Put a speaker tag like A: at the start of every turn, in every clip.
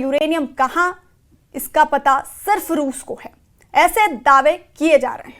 A: Uranium कहां, इसका पता सिर्फ रूस को है, ऐसे दावे किए जा रहे हैं।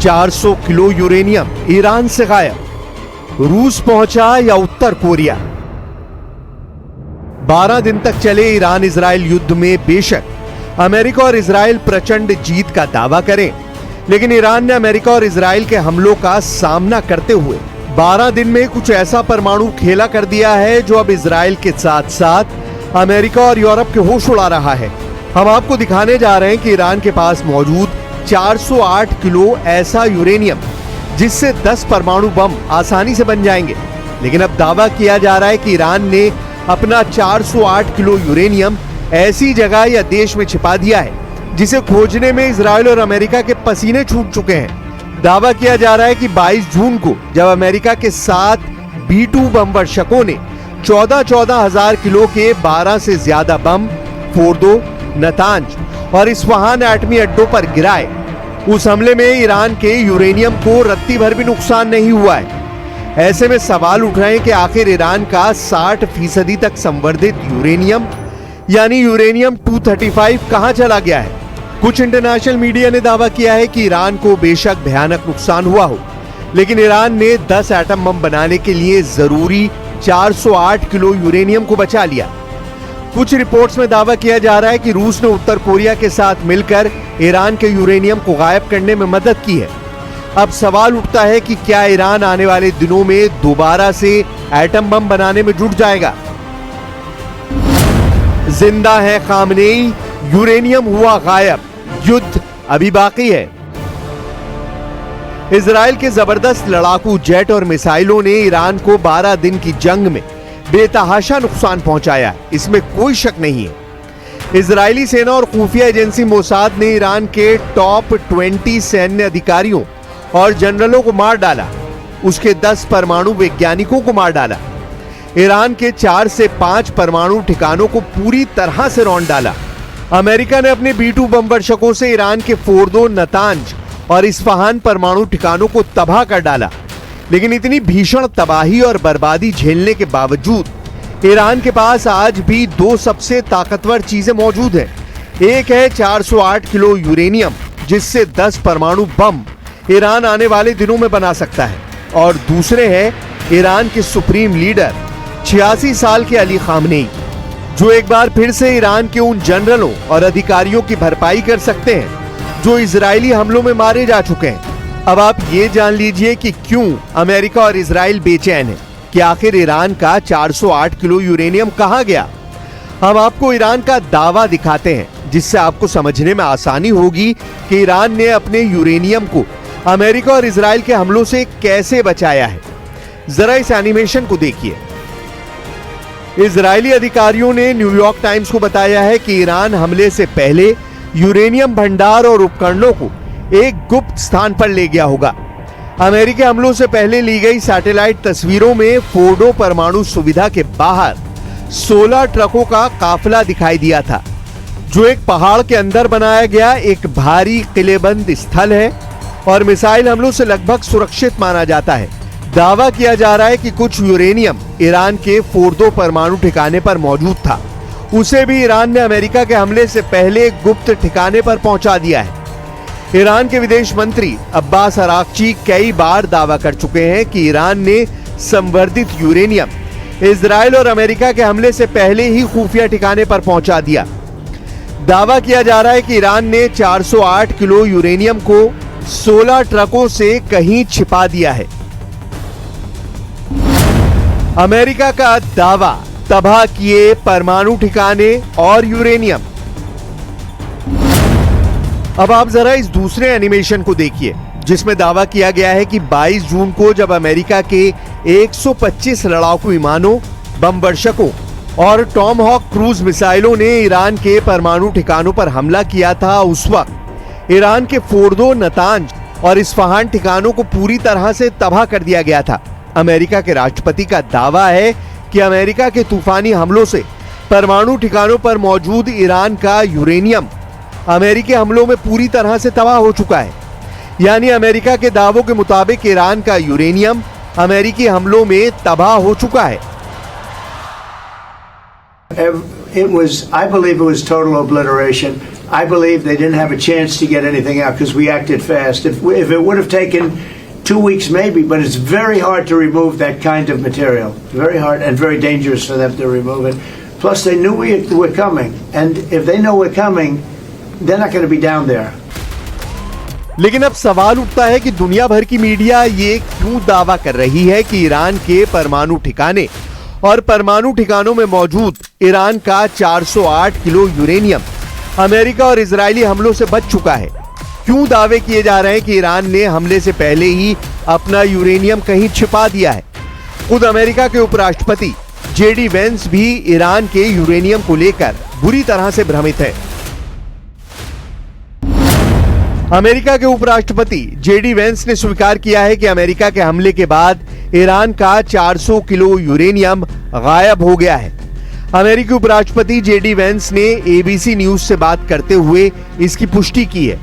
B: 400 किलो यूरेनियम ईरान से गायब, रूस पहुंचा या उत्तर कोरिया। 12 दिन तक चले ईरान इजराइल युद्ध में बेशक अमेरिका और इजराइल प्रचंड जीत का दावा करें, लेकिन ईरान ने अमेरिका और इजराइल के हमलों का सामना करते हुए 12 दिन में कुछ ऐसा परमाणु खेला कर दिया है जो अब इजराइल के साथ साथ अमेरिका और यूरोप के होश उड़ा रहा है। हम आपको दिखाने जा रहे हैं कि ईरान के पास मौजूद 408 किलो ऐसा यूरेनियम जिससे 10 परमाणु बम आसानी से बन जाएंगे। लेकिन अब दावा किया जा रहा है कि ईरान ने अपना 408 किलो यूरेनियम ऐसी जगह या देश में छिपा दिया है जिसे खोजने में इजराइल और अमेरिका के पसीने छूट चुके हैं। दावा किया जा रहा है कि 22 जून को जब अमेरिका के 7 B-2 बम वर्षकों ने 14,000 किलो के 12 से ज्यादा बम फोर्दो, नतांज और इस्फहान एटमी अड्डों पर गिराए, उस हमले में ईरान के यूरेनियम को रत्ती भर भी नुकसान नहीं हुआ है। ऐसे में सवाल उठ रहे हैं कि आखिर ईरान का 60% तक संवर्धित यूरेनियम यानी यूरेनियम 235 कहां चला गया है। कुछ इंटरनेशनल मीडिया ने दावा किया है कि ईरान को बेशक भयानक नुकसान हुआ हो, लेकिन ईरान ने 10 एटम बम बनाने के लिए जरूरी 408 किलो यूरेनियम को बचा लिया। कुछ रिपोर्ट्स में दावा किया जा रहा है कि रूस ने उत्तर कोरिया के साथ मिलकर ईरान के यूरेनियम को गायब करने में मदद की है। अब सवाल उठता है कि क्या ईरान आने वाले दिनों में दोबारा से एटम बम बनाने में जुट जाएगा। जिंदा है खामनेई, यूरेनियम हुआ गायब, युद्ध अभी बाकी है। इजराइल के जबरदस्त लड़ाकू जेट और मिसाइलों ने ईरान को 12 दिन की जंग में बेतहाशा नुकसान पहुंचाया, इसमें कोई शक नहीं है। इजरायली सेना और खुफिया एजेंसी मोसाद ने ईरान के टॉप 20 सैन्य अधिकारियों और जनरलों को मार डाला, उसके 10 परमाणु वैज्ञानिकों को मार डाला। ईरान के 4 से 5 परमाणु ठिकानों को पूरी तरह से रौंद डाला। अमेरिका ने अपने B-2 बम वर्षकों से ईरान के फोर्दो, नतांज और इस्फहान परमाणु ठिकानों को तबाह कर डाला। लेकिन इतनी भीषण तबाही और बर्बादी झेलने के बावजूद ईरान के पास आज भी 2 सबसे ताकतवर चीजें मौजूद हैं। एक है 408 किलो यूरेनियम जिससे 10 परमाणु बम ईरान आने वाले दिनों में बना सकता है, और दूसरे है ईरान के सुप्रीम लीडर 86 साल के अली खामनेई, जो एक बार फिर से ईरान के उन जनरलों और अधिकारियों की भरपाई कर सकते हैं जो इजरायली हमलों में मारे जा चुके हैं। अब आप ये जान लीजिए कि क्यों अमेरिका और इजराइल बेचैन है कि आखिर ईरान का 408 किलो यूरेनियम कहां गया। हम आपको ईरान का दावा दिखाते हैं जिससे आपको समझने में आसानी होगी कि ईरान ने अपने यूरेनियम को अमेरिका और इजराइल के हमलों से कैसे बचाया है। जरा इस एनिमेशन को देखिए। इजरायली अधिकारियों ने न्यूयॉर्क टाइम्स को बताया है कि ईरान हमले से पहले यूरेनियम भंडार और उपकरणों को एक गुप्त स्थान पर ले गया होगा। अमेरिकी हमलों से पहले ली गई सैटेलाइट तस्वीरों में फोर्डो परमाणु सुविधा के बाहर 16 ट्रकों का काफिला दिखाई दिया था, जो एक पहाड़ के अंदर बनाया गया एक भारी किलेबंद स्थल है और मिसाइल हमलों से लगभग सुरक्षित माना जाता है। दावा किया जा रहा है कि कुछ यूरेनियम ईरान के फोर्दो परमाणु ठिकाने पर मौजूद था, उसे भी ईरान ने अमेरिका के हमले से पहले गुप्त ठिकाने पर पहुंचा दिया है। ईरान के विदेश मंत्री अब्बास अराक्ची कई बार दावा कर चुके हैं कि ईरान ने संवर्धित यूरेनियम इजराइल और अमेरिका के हमले से पहले ही खुफिया ठिकाने पर पहुंचा दिया। दावा किया जा रहा है कि ईरान ने 408 किलो यूरेनियम को 16 ट्रकों से कहीं छिपा दिया है। अमेरिका का दावा तबाह किए परमाणु ठिकाने और यूरेनियम। अब आप जरा इस दूसरे एनिमेशन को देखिए, जिसमें दावा किया गया है कि 22 जून को जब अमेरिका के 125 लड़ाकू विमानों, बम वर्षकों और टॉमहॉक क्रूज मिसाइलों ने ईरान के परमाणु ठिकानों पर हमला किया था, उस वक्त ईरान के फोर्दो, नतांज और इस्फहान ठिकानों को पूरी तरह से तबाह कर दिया गया था। अमेरिका के राष्ट्रपति का दावा है कि अमेरिका के तूफानी हमलों से परमाणु ठिकानों पर मौजूद ईरान का यूरेनियम अमेरिकी हमलों में पूरी तरह से तबाह हो चुका है। यानी अमेरिका के दावों के मुताबिक ईरान का यूरेनियम अमेरिकी हमलों में तबाह हो चुका है।
C: I believe it was total obliteration. I believe they didn't have a chance to get anything out because we acted fast. If it would have taken 2 weeks maybe, but it's very hard to remove that kind of material. Very hard and very dangerous for them to remove it. Plus they knew we were coming, and if they know we're coming, they're not going to be down there.
B: लेकिन अब सवाल उठता है कि दुनिया भर की media ये क्यों दावा कर रही है कि ईरान के परमाणु ठिकाने और परमाणु ठिकानों में मौजूद ईरान का 408 किलो यूरेनियम अमेरिका और इजरायली हमलों से बच चुका है। क्यों दावे किए जा रहे हैं कि ईरान ने हमले से पहले ही अपना यूरेनियम कहीं छिपा दिया है। खुद अमेरिका के उपराष्ट्रपति जेडी वेंस भी ईरान के यूरेनियम को लेकर बुरी तरह से भ्रमित है। अमेरिका के उपराष्ट्रपति जेडी वेंस ने स्वीकार किया है कि अमेरिका के हमले के बाद ईरान का 400 किलो यूरेनियम गायब हो गया है। अमेरिकी उपराष्ट्रपति जेडी वेंस ने एबीसी न्यूज से बात करते हुए इसकी पुष्टि की है।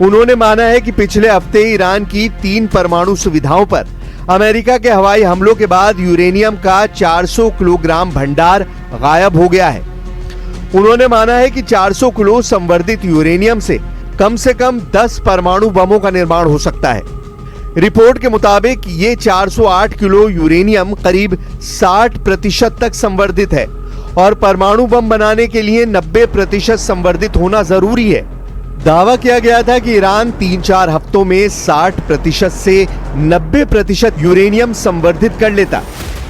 B: उन्होंने माना है कि पिछले हफ्ते ईरान की 3 परमाणु सुविधाओं पर अमेरिका के हवाई हमलों के बाद यूरेनियम का 400 किलोग्राम भंडार गायब हो गया है। उन्होंने माना है कि 400 किलो संवर्धित यूरेनियम से कम 10 परमाणु बमों का निर्माण हो सकता है। रिपोर्ट के मुताबिक ये 408 किलो यूरेनियम करीब 60% तक संवर्धित है और परमाणु बम बनाने के लिए 90% संवर्धित होना जरूरी है। दावा किया गया था कि ईरान 3-4 हफ्तों में 60% से 90% यूरेनियम संवर्धित कर लेता,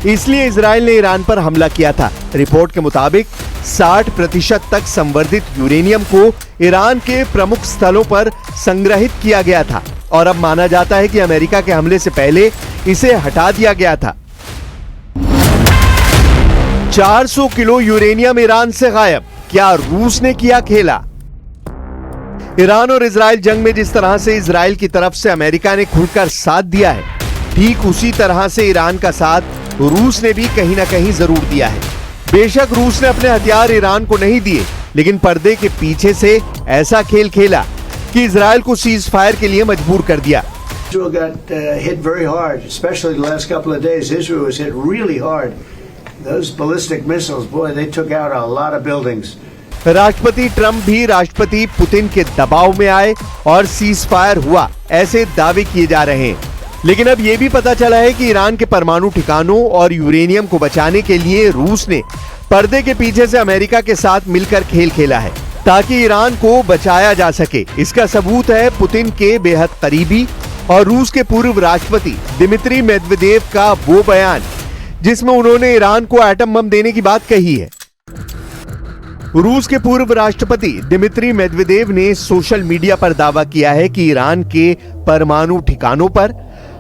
B: इसलिए इजराइल ने ईरान पर हमला किया था। रिपोर्ट के मुताबिक 60% तक संवर्धित यूरेनियम को ईरान के प्रमुख स्थलों पर संग्रहित किया गया था और अब माना जाता है कि अमेरिका के हमले से पहले इसे हटा दिया गया था। 400 किलो यूरेनियम ईरान से गायब, क्या रूस ने किया खेला? ईरान और इजराइल जंग में जिस तरह से इजराइल की तरफ से अमेरिका ने खुलकर साथ दिया है, ठीक उसी तरह से ईरान का साथ रूस ने भी कहीं ना कहीं जरूर दिया है। बेशक रूस ने अपने हथियार ईरान को नहीं दिए, लेकिन पर्दे के पीछे से ऐसा खेल खेला कि इजराइल को सीज फायर के लिए मजबूर कर दिया।
C: Israel got hit very hard, especially the last couple of days. Israel was hit really hard. Those ballistic missiles, boy, they took out a lot of buildings.
B: राष्ट्रपति ट्रंप भी राष्ट्रपति Putin के दबाव में आए और सीज फायर हुआ, ऐसे दावे किए जा रहे हैं। लेकिन अब यह भी पता चला है कि ईरान के परमाणु ठिकानों और यूरेनियम को बचाने के लिए रूस ने पर्दे के पीछे से अमेरिका के साथ मिलकर खेल खेला है ताकि ईरान को बचाया जा सके। इसका सबूत है पुतिन के बेहद करीबी और रूस के पूर्व राष्ट्रपति दिमित्री मेदवेदेव का वो बयान जिसमें उन्होंने ईरान को एटम बम देने की बात कही है। रूस के पूर्व राष्ट्रपति दिमित्री मेदवेदेव ने सोशल मीडिया पर दावा किया है कि ईरान के परमाणु ठिकानों पर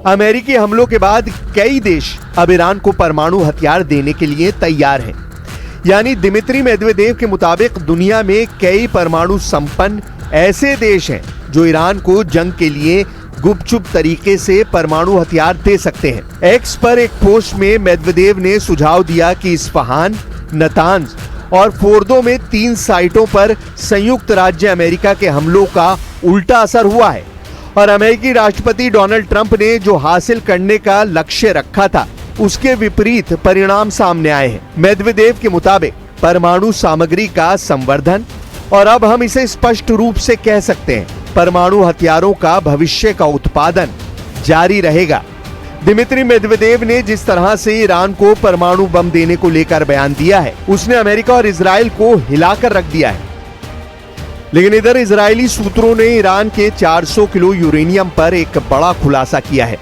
B: अमेरिकी हमलों के बाद कई देश अब ईरान को परमाणु हथियार देने के लिए तैयार हैं। यानी दिमित्री मेदवेदेव के मुताबिक दुनिया में कई परमाणु संपन्न ऐसे देश हैं जो ईरान को जंग के लिए गुपचुप तरीके से परमाणु हथियार दे सकते हैं। एक्स पर एक पोस्ट में मेदवेदेव ने सुझाव दिया कि इस्फहान, नतांज और फोर्दो में 3 साइटों पर संयुक्त राज्य अमेरिका के हमलों का उल्टा असर हुआ है और अमेरिकी राष्ट्रपति डोनाल्ड ट्रंप ने जो हासिल करने का लक्ष्य रखा था उसके विपरीत परिणाम सामने आए हैं। मेदवेदेव के मुताबिक परमाणु सामग्री का संवर्धन, और अब हम इसे स्पष्ट रूप से कह सकते हैं, परमाणु हथियारों का भविष्य का उत्पादन जारी रहेगा। दिमित्री मेदवेदेव ने जिस तरह से ईरान को परमाणु बम देने को लेकर बयान दिया है, उसने अमेरिका और इजराइल को हिलाकर रख दिया है। लेकिन इधर इजरायली सूत्रों ने ईरान के 400 किलो यूरेनियम पर एक बड़ा खुलासा किया है।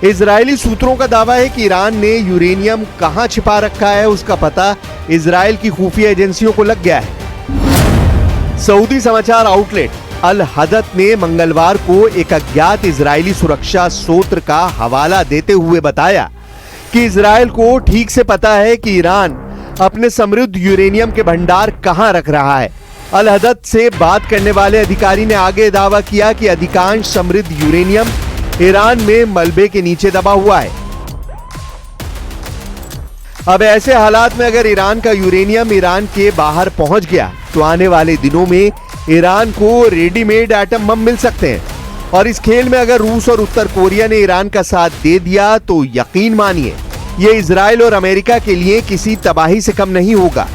B: इजरायली सूत्रों का दावा है कि ईरान ने यूरेनियम कहां छिपा रखा है उसका पता इजरायल की खुफिया एजेंसियों को लग गया है। सऊदी समाचार आउटलेट अल हदत ने मंगलवार को एक अज्ञात इजरायली सुरक्षा सूत्र का हवाला देते हुए बताया कि इजरायल को ठीक से पता है कि ईरान अपने समृद्ध यूरेनियम के भंडार कहां रख रहा है। अल हदत से बात करने वाले अधिकारी ने आगे दावा किया कि अधिकांश समृद्ध यूरेनियम ईरान में मलबे के नीचे दबा हुआ है। अब ऐसे हालात में अगर ईरान का यूरेनियम ईरान के बाहर पहुंच गया तो आने वाले दिनों में ईरान को रेडीमेड एटम बम मिल सकते हैं। और इस खेल में अगर रूस और उत्तर कोरिया ने ईरान का साथ दे दिया तो यकीन मानिए ये इजराइल और अमेरिका के लिए किसी तबाही से कम नहीं होगा।